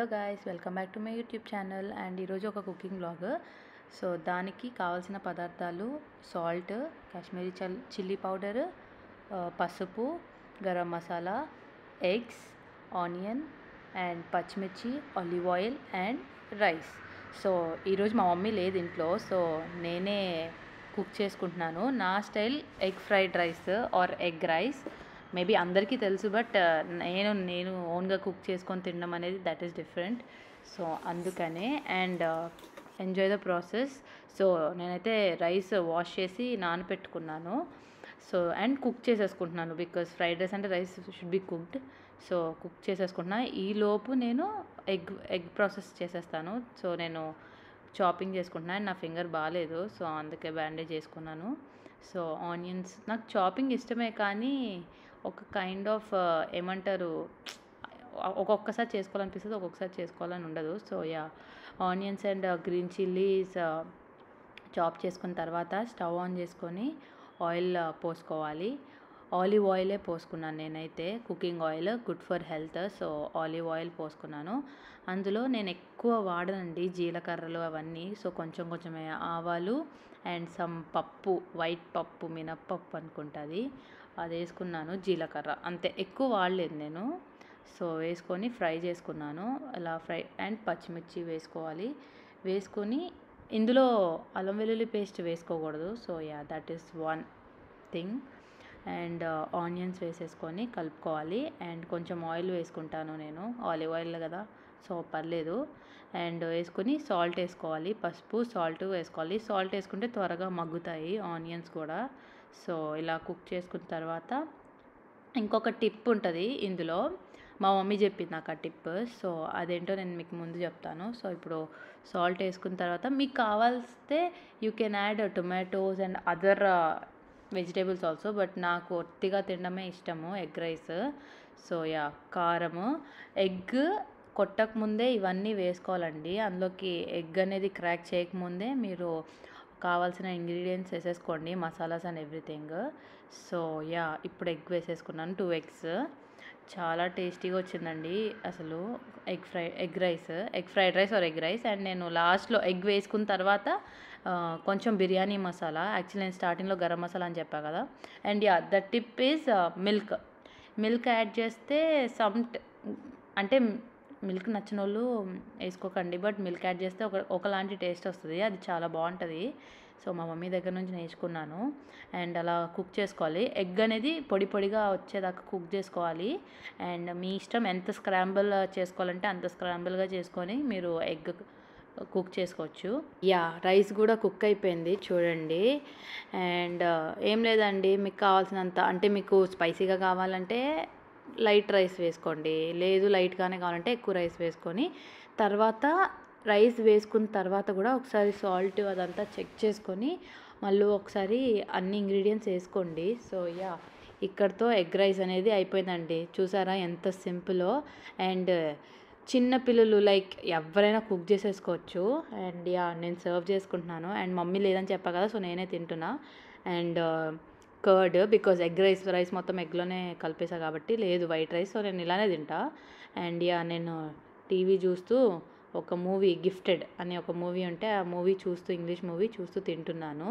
Hello guys, welcome back to my YouTube channel. And ఈరోజు ఒక cooking blog. So దానికి కావాల్సిన పదార్థాలు సాల్ట్, కాశ్మీరీ చిల్లీ పౌడర్, పసుపు, garam masala, eggs, onion and పచ్చిమిర్చి, olive oil and rice. So ఈరోజు మా మమ్మీ లేదు ఇంట్లో, సో నేనే కుక్ చేసుకుంటున్నాను. నా style egg fried rice or egg rice. Maybe అందరికీ తెలుసు, బట్ నేను ఓన్గా కుక్ చేసుకొని తినడం అనేది దట్ ఈస్ డిఫరెంట్. సో అందుకనే and enjoy the process. So నేనైతే రైస్ వాష్ చేసి నానబెట్టుకున్నాను. సో అండ్ కుక్ చేసేసుకుంటున్నాను, బికాజ్ ఫ్రైడ్ రైస్ అంటే rice should be cooked. So cook చేసేసుకుంటున్నాను. ఈలోపు నేను ఎగ్ ప్రాసెస్ చేసేస్తాను. సో నేను చాపింగ్ చేసుకుంటున్నాను. నా ఫింగర్ బాగాలేదు, సో అందుకే బ్యాండేజ్ చేసుకున్నాను. సో ఆనియన్స్, నాకు చాపింగ్ ఇష్టమే, కానీ ఒక కైండ్ ఆఫ్ ఏమంటారు, ఒక్కొక్కసారి చేసుకోవాలనిపిస్తుంది, ఒక్కొక్కసారి చేసుకోవాలని ఉండదు. So yeah, onions and green chillies chop చేసుకున్న తర్వాత స్టవ్ ఆన్ చేసుకొని ఆయిల్ పోసుకోవాలి. ఆలివ్ ఆయిలే పోసుకున్నాను నేనైతే, cooking oil good for health. So olive oil పోసుకున్నాను. అందులో నేను ఎక్కువ వాడనండి జీలకర్రలు అవన్నీ. సో కొంచెం కొంచెమే ఆవాలు అండ్ సమ్ పప్పు, వైట్ పప్పు, మినప్పప్పు అనుకుంటుంది, అది వేసుకున్నాను. జీలకర్ర అంతే, ఎక్కువ వాడలేదు నేను. సో వేసుకొని ఫ్రై చేసుకున్నాను. అలా ఫ్రై అండ్ పచ్చిమిర్చి వేసుకోవాలి. వేసుకొని ఇందులో అల్లం వెల్లుల్లి పేస్ట్ వేసుకోకూడదు. So yeah, that is one thing. And onions వేసేసుకొని కలుపుకోవాలి. అండ్ కొంచెం ఆయిల్ వేసుకుంటాను నేను, ఆలివ్ ఆయిల్ కదా, సో పర్లేదు. అండ్ వేసుకొని సాల్ట్ వేసుకోవాలి, పసుపు సాల్ట్ వేసుకోవాలి. సాల్ట్ వేసుకుంటే త్వరగా మగ్గుతాయి ఆనియన్స్ కూడా. సో ఇలా కుక్ చేసుకున్న తర్వాత ఇంకొక టిప్ ఉంటుంది ఇందులో, మా మమ్మీ చెప్పింది నాకు ఆ టిప్. సో అదేంటో నేను మీకు ముందు చెప్తాను. సో ఇప్పుడు సాల్ట్ వేసుకున్న తర్వాత మీకు కావాల్స్తే you can add tomatoes and other vegetables also, but నాకు ఒట్టిగా తినడమే ఇష్టము ఎగ్ రైస్. సో యా, కారము, ఎగ్ కొట్టకముందే ఇవన్నీ వేసుకోవాలండి. అందులోకి ఎగ్ అనేది క్రాక్ చేయకముందే మీరు కావాల్సిన ఇంగ్రీడియంట్స్ వేసేసుకోండి, masalas and everything. So yeah, ఇప్పుడు ఎగ్ వేసేసుకున్నాను, 2 eggs. చాలా టేస్టీగా వచ్చిందండి అసలు egg fried rice or egg rice. And నేను లాస్ట్లో ఎగ్ వేసుకున్న తర్వాత కొంచెం బిర్యానీ మసాలా, యాక్చువల్లీ నేను స్టార్టింగ్లో గరం మసాలా అని చెప్పా కదా. And yeah, the tip is milk add చేస్తే అంటే మిల్క్ నచ్చిన వాళ్ళు వేసుకోకండి, బట్ మిల్క్ యాడ్ చేస్తే ఒకలాంటి టేస్ట్ వస్తుంది, అది చాలా బాగుంటుంది. సో మా మమ్మీ దగ్గర నుంచి నేర్చుకున్నాను. అండ్ అలా కుక్ చేసుకోవాలి. ఎగ్ అనేది పొడి పొడిగా వచ్చేదాకా కుక్ చేసుకోవాలి. అండ్ మీ ఇష్టం, ఎంత స్క్రాంబుల్ చేసుకోవాలంటే అంత స్క్రాంబుల్గా చేసుకొని మీరు ఎగ్ కుక్ చేసుకోవచ్చు. యా, రైస్ కూడా కుక్ అయిపోయింది చూడండి. అండ్ ఏం లేదండి, మీకు కావాల్సినంత, అంటే మీకు స్పైసీగా కావాలంటే లైట్ రైస్ వేసుకోండి, లేదు లైట్గానే కావాలంటే ఎక్కువ రైస్ వేసుకొని, తర్వాత రైస్ వేసుకున్న తర్వాత కూడా ఒకసారి సాల్ట్ అదంతా చెక్ చేసుకొని మళ్ళీ ఒకసారి అన్ని ఇంగ్రీడియంట్స్ వేసుకోండి. సో యా, ఇక్కడితో ఎగ్ రైస్ అనేది అయిపోయిందండి. చూసారా ఎంత సింపులో. అండ్ చిన్న పిల్లలు లైక్ ఎవరైనా కుక్ చేసేసుకోవచ్చు. అండ్ యా, నేను సర్వ్ చేసుకుంటున్నాను. అండ్ మమ్మీ లేదని చెప్పా కదా, సో నేనే తింటున్నా. And curd, because egg rice మొత్తం ఎగ్లోనే కలిపేసా కాబట్టి, లేదు వైట్ రైస్, సో నేను ఇలానే తింటా. అండ్ యా, నేను టీవీ చూస్తూ ఒక మూవీ, గిఫ్టెడ్ అనే ఒక మూవీ ఉంటే ఆ మూవీ చూస్తూ, ఇంగ్లీష్ మూవీ చూస్తూ తింటున్నాను.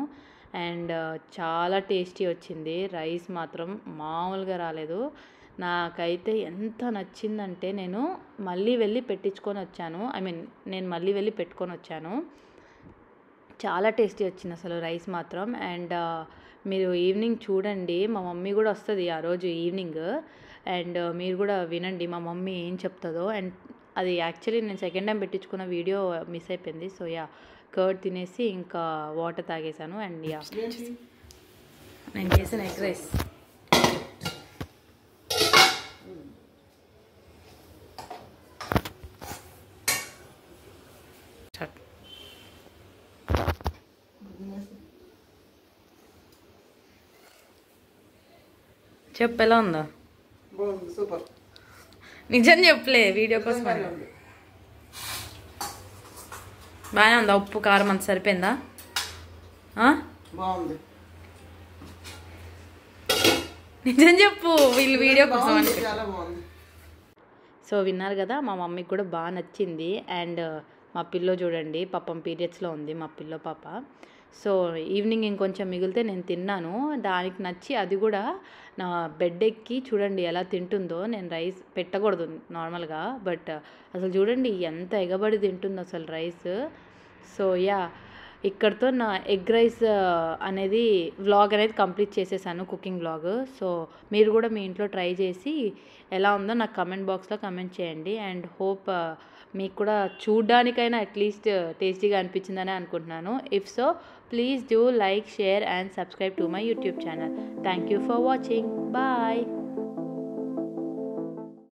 అండ్ చాలా టేస్టీ వచ్చింది. రైస్ మాత్రం మామూలుగా రాలేదు. నాకైతే ఎంత నచ్చిందంటే నేను మళ్ళీ వెళ్ళి పెట్టుకొని వచ్చాను. చాలా టేస్టీ వచ్చింది అసలు రైస్ మాత్రం. అండ్ మీరు ఈవినింగ్ చూడండి, మా మమ్మీ కూడా వస్తుంది ఆ రోజు ఈవినింగ్. అండ్ మీరు కూడా వినండి మా మమ్మీ ఏం చెప్తుందో. అండ్ అది యాక్చువల్లీ నేను సెకండ్ టైం పెట్టించుకున్న వీడియో మిస్ అయిపోయింది. సో యా, కర్డ్ తినేసి ఇంకా వాటర్ తాగేసాను. అండ్ యా, నేను చేసిన ఎగ్ రైస్. చెప్పు, ఎలా ఉందో? సూపర్. నిజం చెప్పలే, వీడియో కోసం. బాగానే ఉందా? ఉప్పు కారం అంత సరిపోయిందా? బాగుంది. నిజం చెప్పు, వీళ్ళు వీడియో కోసం. సో విన్నారు కదా, మా మమ్మీకి కూడా బాగా నచ్చింది. అండ్ మా పిల్లో చూడండి పాపం పీరియడ్స్లో ఉంది మా పిల్లో పాప. సో ఈవినింగ్ ఇంకొంచెం మిగిలితే నేను తిన్నాను, దానికి నచ్చి అది కూడా నా బెడ్ ఎక్కి చూడండి ఎలా తింటుందో. నేను రైస్ పెట్టకూడదు నార్మల్గా, బట్ అసలు చూడండి ఎంత ఎగబడి తింటుందో అసలు రైస్. సో యా, ఇక్కడితో నా ఎగ్ రైస్ అనేది వ్లాగ్ అనేది కంప్లీట్ చేసేసాను, కుకింగ్ వ్లాగ్. సో మీరు కూడా మీ ఇంట్లో ట్రై చేసి ఎలా ఉందో నాకు కమెంట్ బాక్స్లో కమెంట్ చేయండి. అండ్ హోప్ మీకు కూడా చూడ్డానికైనా అట్లీస్ట్ టేస్టీగా అనిపించిందని అనుకుంటున్నాను. If so please do like, share and subscribe to my YouTube channel. Thank you for watching. Bye.